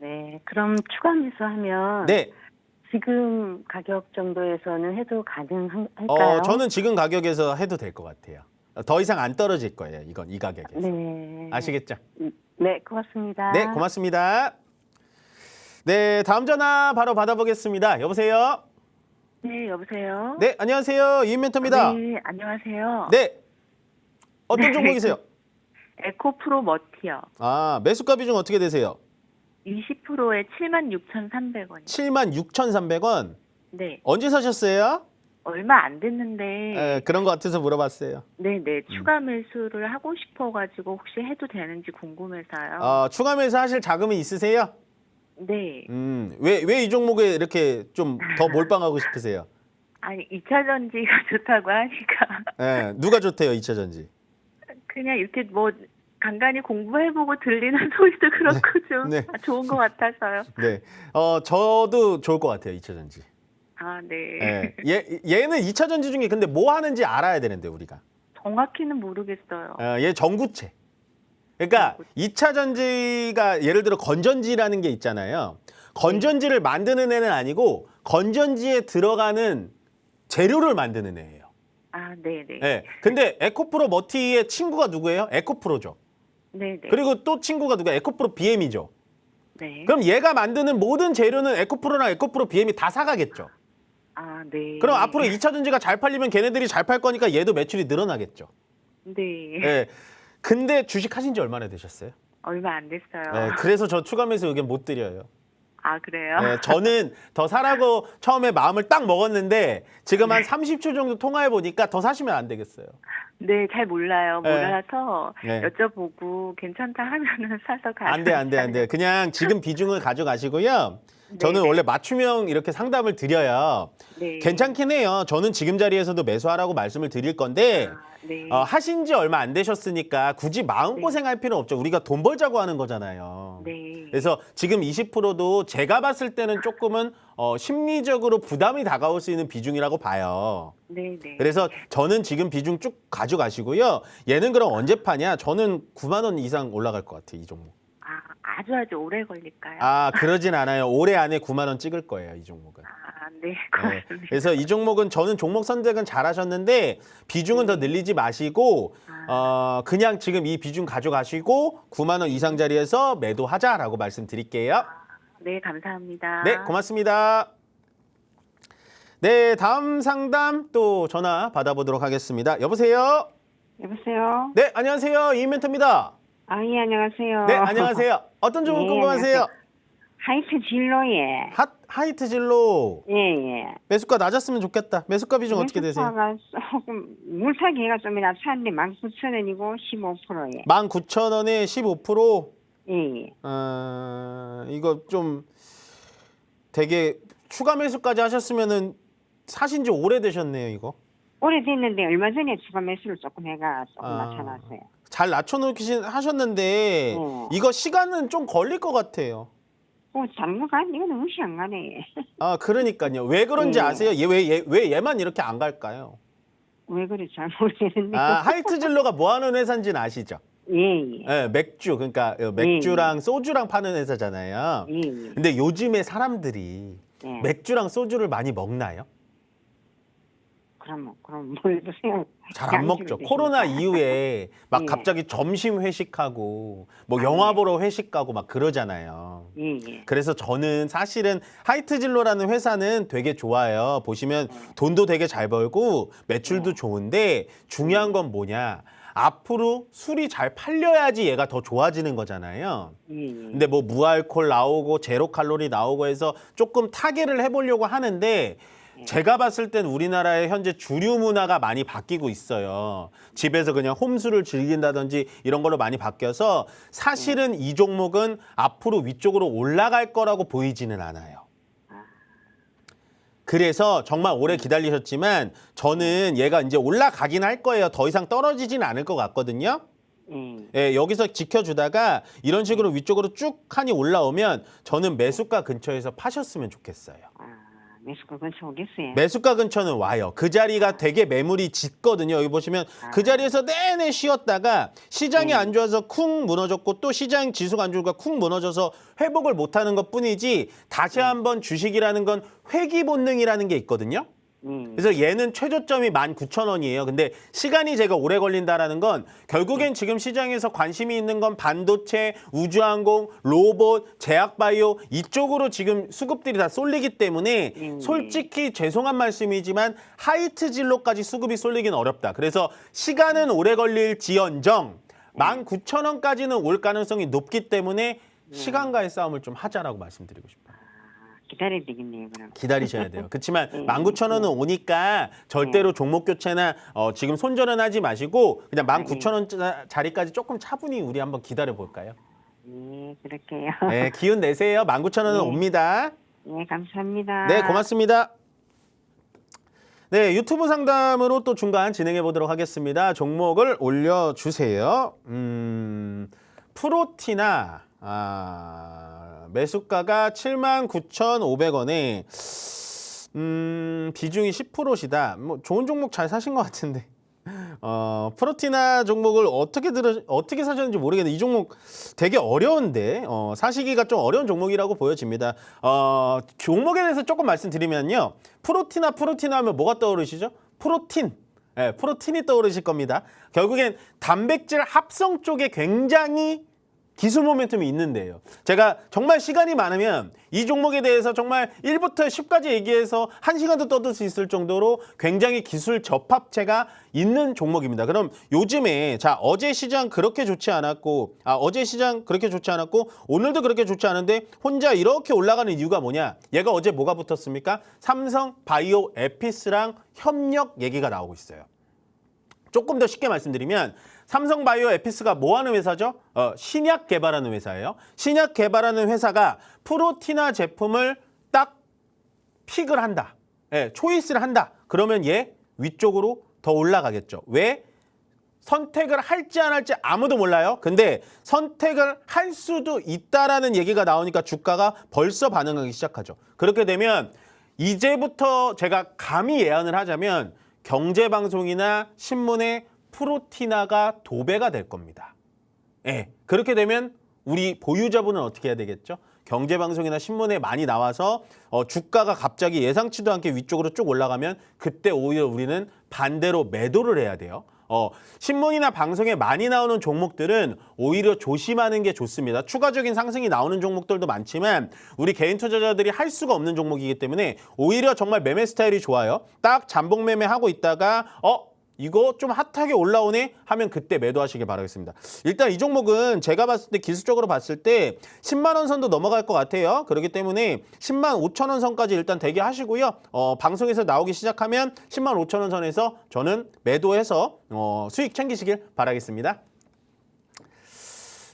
네. 그럼 추가 매수하면 네. 지금 가격 정도에서는 해도 가능할까요? 저는 지금 가격에서 해도 될 것 같아요. 더 이상 안 떨어질 거예요. 이건 이 가격에서. 네. 아시겠죠? 네, 고맙습니다. 네, 고맙습니다. 네, 다음 전화 바로 받아보겠습니다. 여보세요? 네, 여보세요? 네, 안녕하세요. 이인 멘토입니다. 네, 안녕하세요. 네. 어떤 네. 종목이세요? 에코프로 머티요. 매수가 비중 어떻게 되세요? 20%에 76,300원이요. 76,300원. 네. 언제 사셨어요? 얼마 안 됐는데 그런 것 같아서 물어봤어요. 네네 추가 매수를 하고 싶어가지고 혹시 해도 되는지 궁금해서요. 추가 매수하실 자금이 있으세요? 네. 왜 이 종목에 이렇게 좀 더 몰빵하고 싶으세요? 아니 2차 전지가 좋다고 하니까 누가 좋대요, 2차 전지? 그냥 이렇게 뭐 간간히 공부해보고 들리는 소리도 그렇고 좀 네. 좋은 것 같아서요. 네. 저도 좋을 것 같아요, 2차 전지. 아, 네. 얘는 2차 전지 중에 근데 뭐 하는지 알아야 되는데 우리가. 정확히는 모르겠어요. 얘 전구체. 그러니까 2차 전지가 예를 들어 건전지라는 게 있잖아요. 건전지를 만드는 애는 아니고 건전지에 들어가는 재료를 만드는 애예요. 아, 네네. 네. 근데 에코프로 머티의 친구가 누구예요? 에코프로죠. 네네. 그리고 또 친구가 누가 에코프로 BM이죠. 네. 그럼 얘가 만드는 모든 재료는 에코프로랑 에코프로 BM이 다 사가겠죠. 아, 네. 그럼 앞으로 2차 전지가 잘 팔리면 걔네들이 잘 팔 거니까 얘도 매출이 늘어나겠죠. 네. 네. 근데 주식 하신 지 얼마나 되셨어요? 얼마 안 됐어요. 네. 그래서 저 추가 매수 의견 못 드려요. 아, 그래요? 네. 저는 더 사라고 처음에 마음을 딱 먹었는데 지금 한 30초 정도 통화해 보니까 더 사시면 안 되겠어요. 네, 잘 몰라요. 네. 몰라서 네. 여쭤보고 괜찮다 하면은 사서 가요. 안 돼. 그냥 지금 비중을 가져가시고요. 저는 네. 원래 맞춤형 이렇게 상담을 드려요. 네. 괜찮긴 해요. 저는 지금 자리에서도 매수하라고 말씀을 드릴 건데 아, 네. 하신 지 얼마 안 되셨으니까 굳이 마음고생할 필요 없죠. 우리가 돈 벌자고 하는 거잖아요. 네. 그래서 지금 20%도 제가 봤을 때는 조금은 심리적으로 부담이 다가올 수 있는 비중이라고 봐요. 네, 네. 그래서 저는 지금 비중 쭉 가져가시고요. 얘는 그럼 언제 파냐? 저는 9만 원 이상 올라갈 것 같아요. 이 종목. 아주 오래 걸릴까요? 그러진 않아요. 올해 안에 9만 원 찍을 거예요. 이 종목은. 네, 네. 고맙습니다. 그래서 이 종목은 저는 종목 선택은 잘하셨는데 비중은 더 늘리지 마시고 그냥 지금 이 비중 가져가시고 9만 원 이상 자리에서 매도하자라고 말씀드릴게요. 네, 감사합니다. 네, 고맙습니다. 네, 다음 상담 또 전화 받아보도록 하겠습니다. 여보세요? 여보세요? 네, 안녕하세요. 이인 멘토입니다. 예, 안녕하세요. 네, 안녕하세요. 어떤 종목 네, 궁금하세요? 하이트 진로에. 하이트 진로. 예, 예. 매수가 낮았으면 좋겠다. 매수가 비중 어떻게 되세요? 매수가가 조금, 물타기가 좀 낮았는데 19,000원이고 15%예. 19,000원에 15%? 예, 예. 이거 좀 되게 추가 매수까지 하셨으면은 사신 지 오래되셨네요, 이거. 오래됐는데 얼마 전에 추가 매수를 조금 해가 조금 나타났어요. 잘 낮춰놓긴 하셨는데 이거 시간은 좀 걸릴 것 같아요. 잘못 간 이거는 무시 안 가네. 아, 그러니까요. 왜 그런지 네. 아세요? 왜 얘만 이렇게 안 갈까요? 왜 그래 잘 모르겠는데. 아, 하이트진로가 뭐 하는 회사인지는 아시죠? 예. 네, 맥주, 그러니까 맥주랑 소주랑 파는 회사잖아요. 예. 근데 요즘에 사람들이 예. 맥주랑 소주를 많이 먹나요? 그럼 뭘도 생각. 잘 안 먹죠. 코로나 이후에 막 예. 갑자기 점심 회식하고 뭐 아, 영화 예. 보러 회식 가고 막 그러잖아요. 예. 그래서 저는 사실은 하이트진로라는 회사는 되게 좋아요. 보시면 돈도 되게 잘 벌고 매출도 좋은데 중요한 건 뭐냐? 앞으로 술이 잘 팔려야지 얘가 더 좋아지는 거잖아요. 예. 근데 뭐 무알콜 나오고 제로 칼로리 나오고 해서 조금 타개를 해보려고 하는데 제가 봤을 땐 우리나라의 현재 주류 문화가 많이 바뀌고 있어요. 집에서 그냥 홈술을 즐긴다든지 이런 걸로 많이 바뀌어서 사실은 이 종목은 앞으로 위쪽으로 올라갈 거라고 보이지는 않아요. 그래서 정말 오래 기다리셨지만 저는 얘가 이제 올라가긴 할 거예요. 더 이상 떨어지진 않을 것 같거든요. 예, 여기서 지켜주다가 이런 식으로 위쪽으로 쭉 하니 올라오면 저는 매수가 근처에서 파셨으면 좋겠어요. 매수가 근처 오겠어요. 매수가 근처는 와요. 그 자리가 되게 매물이 짙거든요. 여기 보시면 그 자리에서 내내 쉬었다가 시장이 안 좋아서 쿵 무너졌고 또 시장 지수가 안 좋으니까 쿵 무너져서 회복을 못하는 것뿐이지 다시 한번 주식이라는 건 회귀 본능이라는 게 있거든요. 그래서 얘는 최저점이 19,000원이에요. 근데 시간이 제가 오래 걸린다라는 건 결국엔 지금 시장에서 관심이 있는 건 반도체, 우주항공, 로봇, 제약바이오 이쪽으로 지금 수급들이 다 쏠리기 때문에 솔직히 죄송한 말씀이지만 하이트진로까지 수급이 쏠리긴 어렵다. 그래서 시간은 오래 걸릴지언정 19,000원까지는 올 가능성이 높기 때문에 시간과의 싸움을 좀 하자라고 말씀드리고 싶어요. 기다려야 되겠네요, 그럼. 기다리셔야 돼요. 그렇지만 19,000원은 오니까 절대로 종목 교체나 지금 손절은 하지 마시고 그냥 19,000원 자리까지 조금 차분히 우리 한번 기다려 볼까요? 예, 그럴게요. 네, 기운 내세요. 19,000원은 옵니다. 예, 감사합니다. 네, 고맙습니다. 네, 유튜브 상담으로 또 중간 진행해 보도록 하겠습니다. 종목을 올려주세요. 프로티나 매수가가 79,500원에 비중이 10%시다. 뭐 좋은 종목 잘 사신 것 같은데. 프로티나 종목을 어떻게 사셨는지 모르겠는데 이 종목 되게 어려운데 사시기가 좀 어려운 종목이라고 보여집니다. 종목에 대해서 조금 말씀드리면요. 프로티나 하면 뭐가 떠오르시죠? 프로틴. 네, 프로틴이 떠오르실 겁니다. 결국엔 단백질 합성 쪽에 굉장히 기술 모멘텀이 있는데요. 제가 정말 시간이 많으면 이 종목에 대해서 정말 1부터 10까지 얘기해서 1시간도 떠들 수 있을 정도로 굉장히 기술 접합체가 있는 종목입니다. 그럼 요즘에 어제 시장 그렇게 좋지 않았고 오늘도 그렇게 좋지 않은데 혼자 이렇게 올라가는 이유가 뭐냐? 얘가 어제 뭐가 붙었습니까? 삼성 바이오 에피스랑 협력 얘기가 나오고 있어요. 조금 더 쉽게 말씀드리면 삼성바이오 에피스가 뭐 하는 회사죠? 신약 개발하는 회사예요. 신약 개발하는 회사가 프로티나 제품을 딱 픽을 한다. 예, 초이스를 한다. 그러면 얘 위쪽으로 더 올라가겠죠. 왜? 선택을 할지 안 할지 아무도 몰라요. 근데 선택을 할 수도 있다라는 얘기가 나오니까 주가가 벌써 반응하기 시작하죠. 그렇게 되면 이제부터 제가 감히 예언을 하자면 경제방송이나 신문에 프로티나가 도배가 될 겁니다. 예, 그렇게 되면 우리 보유자분은 어떻게 해야 되겠죠? 경제방송이나 신문에 많이 나와서 주가가 갑자기 예상치도 않게 위쪽으로 쭉 올라가면 그때 오히려 우리는 반대로 매도를 해야 돼요. 신문이나 방송에 많이 나오는 종목들은 오히려 조심하는 게 좋습니다. 추가적인 상승이 나오는 종목들도 많지만 우리 개인 투자자들이 할 수가 없는 종목이기 때문에 오히려 정말 매매 스타일이 좋아요. 딱 잠복 매매하고 있다가 이거 좀 핫하게 올라오네 하면 그때 매도하시길 바라겠습니다. 일단 이 종목은 제가 봤을 때 기술적으로 봤을 때 10만 원 선도 넘어갈 것 같아요. 그렇기 때문에 10만 5천 원 선까지 일단 대기하시고요. 방송에서 나오기 시작하면 10만 5천 원 선에서 저는 매도해서 수익 챙기시길 바라겠습니다.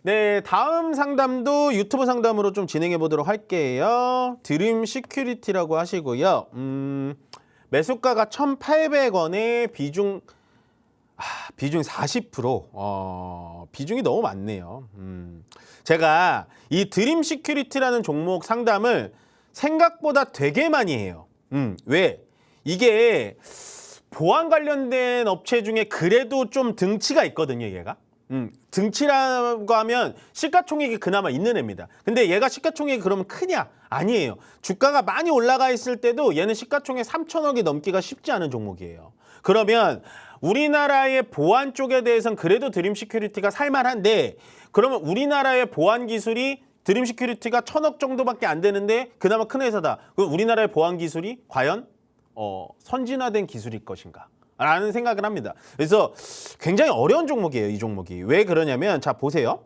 네, 다음 상담도 유튜브 상담으로 좀 진행해 보도록 할게요. 드림 시큐리티라고 하시고요. 매수가가 1,800원에 비중 비중 40%. 비중이 너무 많네요. 제가 이 드림 시큐리티라는 종목 상담을 생각보다 되게 많이 해요. 왜? 이게 보안 관련된 업체 중에 그래도 좀 등치가 있거든요, 얘가. 등치라고 하면 시가총액이 그나마 있는 애입니다. 근데 얘가 시가총액이 그러면 크냐? 아니에요. 주가가 많이 올라가 있을 때도 얘는 시가총액 3천억이 넘기가 쉽지 않은 종목이에요. 그러면 우리나라의 보안 쪽에 대해서는 그래도 드림 시큐리티가 살만한데, 그러면 우리나라의 보안 기술이 드림 시큐리티가 1,000억 정도밖에 안 되는데 그나마 큰 회사다. 그럼 우리나라의 보안 기술이 과연 선진화된 기술일 것인가? 라는 생각을 합니다. 그래서 굉장히 어려운 종목이에요, 이 종목이. 왜 그러냐면, 자, 보세요.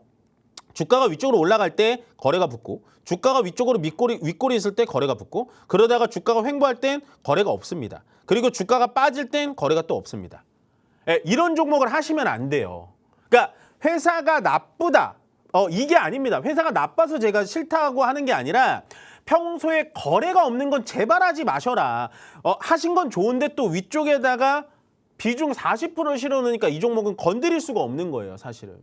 주가가 위쪽으로 올라갈 때 거래가 붙고, 주가가 위쪽으로 윗골이 있을 때 거래가 붙고, 그러다가 주가가 횡보할 땐 거래가 없습니다. 그리고 주가가 빠질 땐 거래가 또 없습니다. 이런 종목을 하시면 안 돼요. 그러니까 회사가 나쁘다. 이게 아닙니다. 회사가 나빠서 제가 싫다고 하는 게 아니라 평소에 거래가 없는 건 제발 하지 마셔라. 하신 건 좋은데 또 위쪽에다가 비중 40%를 실어놓으니까 이 종목은 건드릴 수가 없는 거예요, 사실은.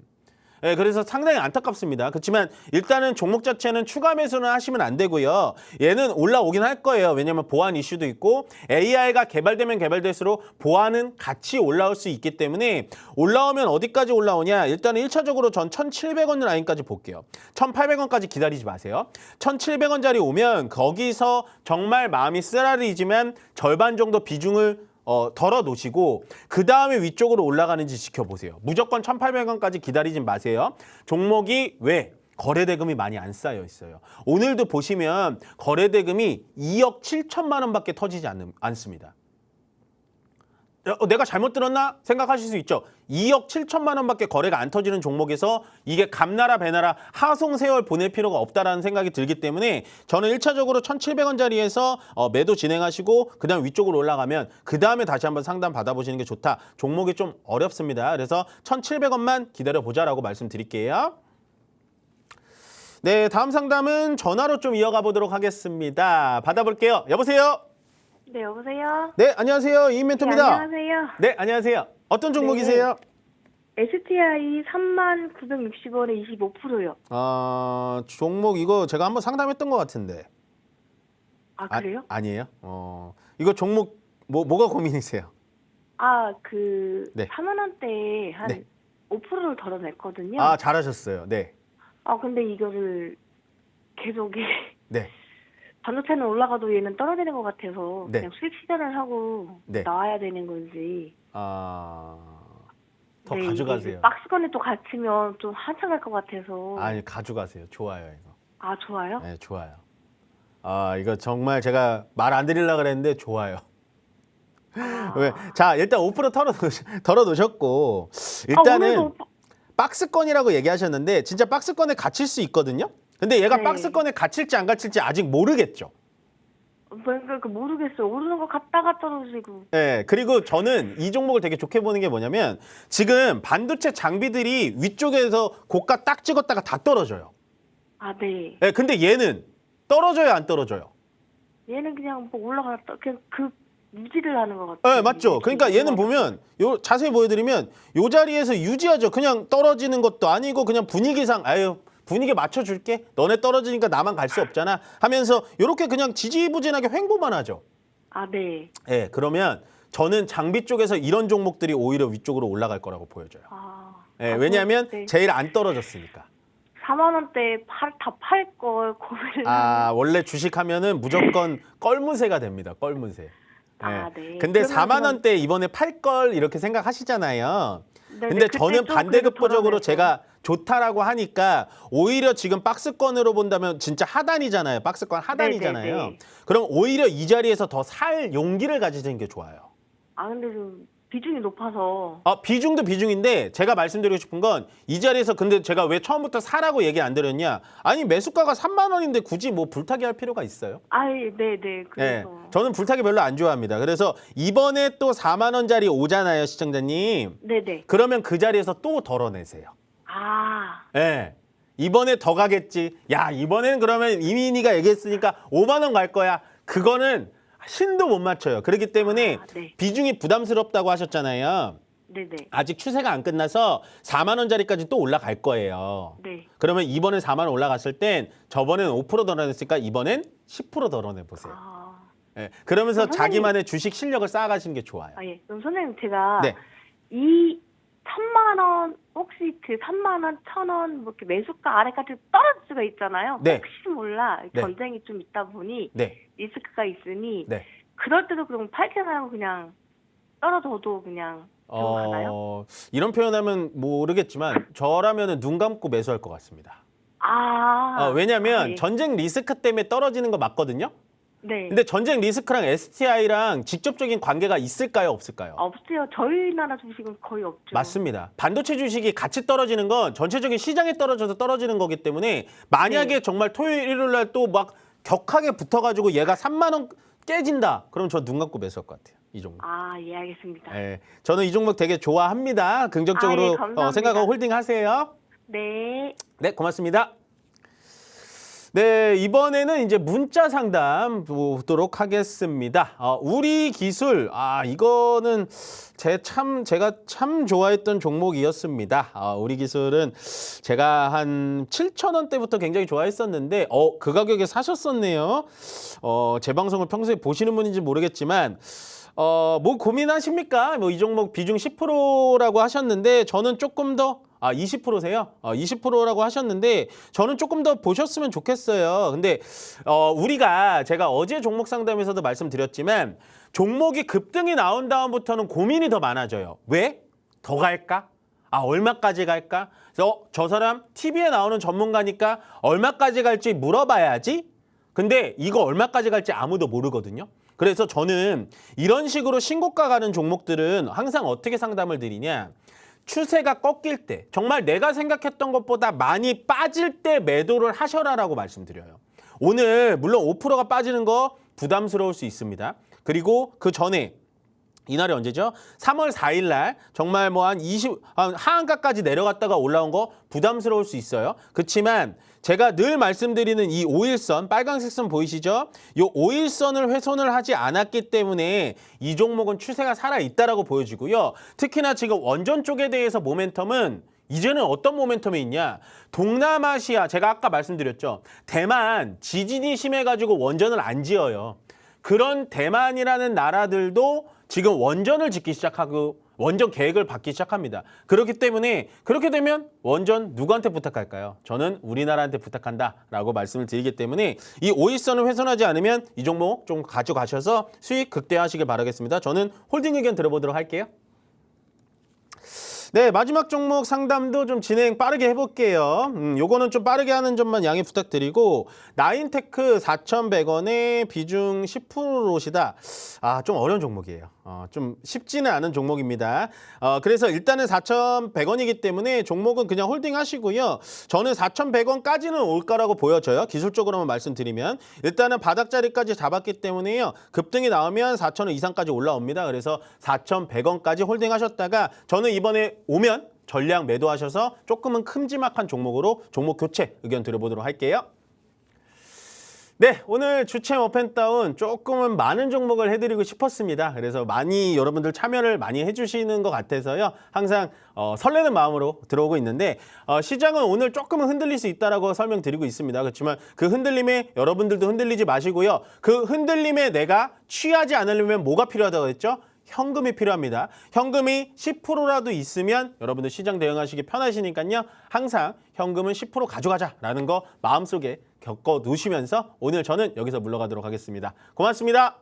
그래서 상당히 안타깝습니다. 그렇지만 일단은 종목 자체는 추가 매수는 하시면 안 되고요. 얘는 올라오긴 할 거예요. 왜냐하면 보안 이슈도 있고 AI가 개발되면 개발될수록 보안은 같이 올라올 수 있기 때문에, 올라오면 어디까지 올라오냐. 일단은 1차적으로 전 1,700원 라인까지 볼게요. 1,800원까지 기다리지 마세요. 1,700원짜리 오면 거기서 정말 마음이 쓰라리지만 절반 정도 비중을 덜어 놓으시고 그 다음에 위쪽으로 올라가는지 지켜보세요. 무조건 1,800원까지 기다리지 마세요. 종목이 왜? 거래대금이 많이 안 쌓여 있어요. 오늘도 보시면 거래대금이 2억 7천만 원밖에 터지지 않습니다. 내가 잘못 들었나 생각하실 수 있죠. 2억 7천만 원밖에 거래가 안 터지는 종목에서 이게 감나라 배나라 하송세월 보낼 필요가 없다라는 생각이 들기 때문에 저는 1차적으로 1,700원짜리에서 매도 진행하시고 그다음 위쪽으로 올라가면 그 다음에 다시 한번 상담 받아보시는 게 좋다. 종목이 좀 어렵습니다. 그래서 1,700원만 기다려보자라고 말씀드릴게요. 네, 다음 상담은 전화로 좀 이어가 보도록 하겠습니다. 받아볼게요. 여보세요? 네, 여보세요? 네, 안녕하세요. 이인 멘토입니다. 네, 안녕하세요. 네, 안녕하세요. 어떤 종목이세요? STI 39,60원에 25%요. 종목 이거 제가 한번 상담했던 것 같은데. 아, 그래요? 아니에요? 이거 종목 뭐가 고민이세요? 네. 4만 원대에 한 네. 5%를 덜어냈거든요. 잘하셨어요. 네. 근데 이거를 계속 네. 반도체는 올라가도 얘는 떨어지는 것 같아서 네. 그냥 수익 시전을 하고 네. 나와야 되는 건지. 더 네, 가져가세요. 이게 박스권에 또 갇히면 좀 한참 갈 것 같아서. 아니, 가져가세요. 좋아요, 이거. 좋아요? 네, 좋아요. 이거 정말 제가 말 안 드리려고 그랬는데 좋아요. 왜? 자, 일단 5% 덜어 놓으셨고 일단은 오늘도 박스권이라고 얘기하셨는데 진짜 박스권에 갇힐 수 있거든요. 근데 얘가 네. 박스권에 갇힐지 안 갇힐지 아직 모르겠죠. 모르겠어요. 오르는 거 갔다가 떨어지고. 네, 그리고 저는 이 종목을 되게 좋게 보는 게 뭐냐면 지금 반도체 장비들이 위쪽에서 고가 딱 찍었다가 다 떨어져요. 네. 네, 근데 얘는 떨어져요, 안 떨어져요? 얘는 그냥 뭐 올라갔다 그냥 유지를 하는 것 같아요. 네, 맞죠. 그러니까 얘는 보면 자세히 보여드리면 요 자리에서 유지하죠. 그냥 떨어지는 것도 아니고 그냥 분위기상 분위기 맞춰줄게. 너네 떨어지니까 나만 갈 수 없잖아 하면서 이렇게 그냥 지지부진하게 횡보만 하죠. 네. 네, 그러면 저는 장비 쪽에서 이런 종목들이 오히려 위쪽으로 올라갈 거라고 보여져요. 네, 왜냐하면 네. 제일 안 떨어졌으니까. 4만 원대 다 팔 걸 고민을. 원래 주식하면은 무조건 껄무새가 됩니다. 껄무새. 네. 근데 그러면 4만 원대 이번에 팔 걸 이렇게 생각하시잖아요. 네네, 근데 그때 저는 또 반대급부적으로 그래도 제가 좋다라고 하니까 오히려 지금 박스권으로 본다면 진짜 하단이잖아요. 박스권 하단이잖아요. 네네네. 그럼 오히려 이 자리에서 더 살 용기를 가지는 게 좋아요. 근데 좀 비중이 높아서. 비중도 비중인데 제가 말씀드리고 싶은 건 이 자리에서 근데 제가 왜 처음부터 사라고 얘기 안 드렸냐? 아니 매수가가 3만 원인데 굳이 뭐 불타기 할 필요가 있어요? 네네. 그래서. 저는 불타기 별로 안 좋아합니다. 그래서 이번에 또 4만 원짜리 오잖아요, 시청자님. 네네. 그러면 그 자리에서 또 덜어내세요. 네. 이번에 더 가겠지. 야, 이번에는 그러면 이민희가 얘기했으니까 5만 원 갈 거야. 그거는 신도 못 맞춰요. 그렇기 때문에 네. 비중이 부담스럽다고 하셨잖아요. 네네. 아직 추세가 안 끝나서 4만 원짜리까지 또 올라갈 거예요. 네. 그러면 이번엔 4만 원 올라갔을 땐 저번엔 5% 덜어냈으니까 이번엔 10% 덜어내 보세요. 아, 예, 그러면서 선생님. 자기만의 주식 실력을 쌓아가시는 게 좋아요. 예. 그럼 선생님 제가 네. 이 1,000만 원 혹시 그 3만 원, 1,000원 뭐 이렇게 매수가 아래까지 떨어질 수가 있잖아요. 네. 혹시 몰라 네. 전쟁이 좀 있다 보니 네. 리스크가 있으니 네. 그럴 때도 그럼 팔지 말고 그냥 떨어져도 그냥 들어가나요? 이런 표현하면 모르겠지만 저라면 눈 감고 매수할 것 같습니다. 왜냐하면 예. 전쟁 리스크 때문에 떨어지는 거 맞거든요. 네. 근데 전쟁 리스크랑 STI랑 직접적인 관계가 있을까요, 없을까요? 없어요. 저희 나라 주식은 거의 없죠. 맞습니다. 반도체 주식이 같이 떨어지는 건 전체적인 시장에 떨어져서 떨어지는 거기 때문에 만약에 네. 정말 토요일, 일요일 날 또 막 격하게 붙어가지고 얘가 3만 원 깨진다. 그럼 저 눈 감고 매수할 것 같아요. 이 종목. 예, 알겠습니다. 예, 저는 이 종목 되게 좋아합니다. 긍정적으로 예, 감사합니다. 생각하고 홀딩하세요. 네. 네, 고맙습니다. 네, 이번에는 이제 문자 상담 보도록 하겠습니다. 우리 기술, 이거는 제가 참 좋아했던 종목이었습니다. 우리 기술은 제가 한 7,000원대부터 굉장히 좋아했었는데, 그 가격에 사셨었네요. 제 방송을 평소에 보시는 분인지 모르겠지만, 뭐 고민하십니까? 뭐 이 종목 비중 10%라고 하셨는데, 저는 조금 더 20%세요? 20%라고 하셨는데 저는 조금 더 보셨으면 좋겠어요. 근데 제가 어제 종목 상담에서도 말씀드렸지만 종목이 급등이 나온 다음부터는 고민이 더 많아져요. 왜? 더 갈까? 얼마까지 갈까? 그래서 저 사람 TV에 나오는 전문가니까 얼마까지 갈지 물어봐야지. 근데 이거 얼마까지 갈지 아무도 모르거든요. 그래서 저는 이런 식으로 신고가 가는 종목들은 항상 어떻게 상담을 드리냐. 추세가 꺾일 때, 정말 내가 생각했던 것보다 많이 빠질 때 매도를 하셔라라고 말씀드려요. 오늘 물론 5%가 빠지는 거 부담스러울 수 있습니다. 그리고 그 전에 이날이 언제죠? 3월 4일 날 정말 뭐 한 하한가까지 내려갔다가 올라온 거 부담스러울 수 있어요. 그렇지만 제가 늘 말씀드리는 이 5일선, 빨간색 선 보이시죠? 이 5일선을 훼손을 하지 않았기 때문에 이 종목은 추세가 살아있다라고 보여지고요. 특히나 지금 원전 쪽에 대해서 모멘텀은 이제는 어떤 모멘텀이 있냐? 동남아시아, 제가 아까 말씀드렸죠. 대만 지진이 심해가지고 원전을 안 지어요. 그런 대만이라는 나라들도 지금 원전을 짓기 시작하고 원전 계획을 받기 시작합니다. 그렇기 때문에 그렇게 되면 원전 누구한테 부탁할까요? 저는 우리나라한테 부탁한다라고 말씀을 드리기 때문에 이 5일선을 훼손하지 않으면 이 종목 좀 가져가셔서 수익 극대화하시길 바라겠습니다. 저는 홀딩 의견 들어보도록 할게요. 네, 마지막 종목 상담도 좀 진행 빠르게 해볼게요. 요거는 좀 빠르게 하는 점만 양해 부탁드리고 나인테크 4,100원에 비중 10%시다. 좀 어려운 종목이에요. 좀 쉽지는 않은 종목입니다. 그래서 일단은 4,100원이기 때문에 종목은 그냥 홀딩 하시고요. 저는 4,100원까지는 올 거라고 보여져요. 기술적으로만 말씀드리면. 일단은 바닥자리까지 잡았기 때문에요. 급등이 나오면 4,000원 이상까지 올라옵니다. 그래서 4,100원까지 홀딩 하셨다가 저는 이번에 오면 전량 매도하셔서 조금은 큼지막한 종목으로 종목 교체 의견 들어보도록 할게요. 네, 오늘 주챔 업앤다운 조금은 많은 종목을 해드리고 싶었습니다. 그래서 많이 여러분들 참여를 많이 해주시는 것 같아서요. 항상 설레는 마음으로 들어오고 있는데 시장은 오늘 조금은 흔들릴 수 있다라고 설명드리고 있습니다. 그렇지만 그 흔들림에 여러분들도 흔들리지 마시고요. 그 흔들림에 내가 취하지 않으려면 뭐가 필요하다고 했죠? 현금이 필요합니다. 현금이 10%라도 있으면 여러분들 시장 대응하시기 편하시니까요. 항상 현금은 10% 가져가자라는 거 마음속에 겪어 놓으시면서 오늘 저는 여기서 물러가도록 하겠습니다. 고맙습니다.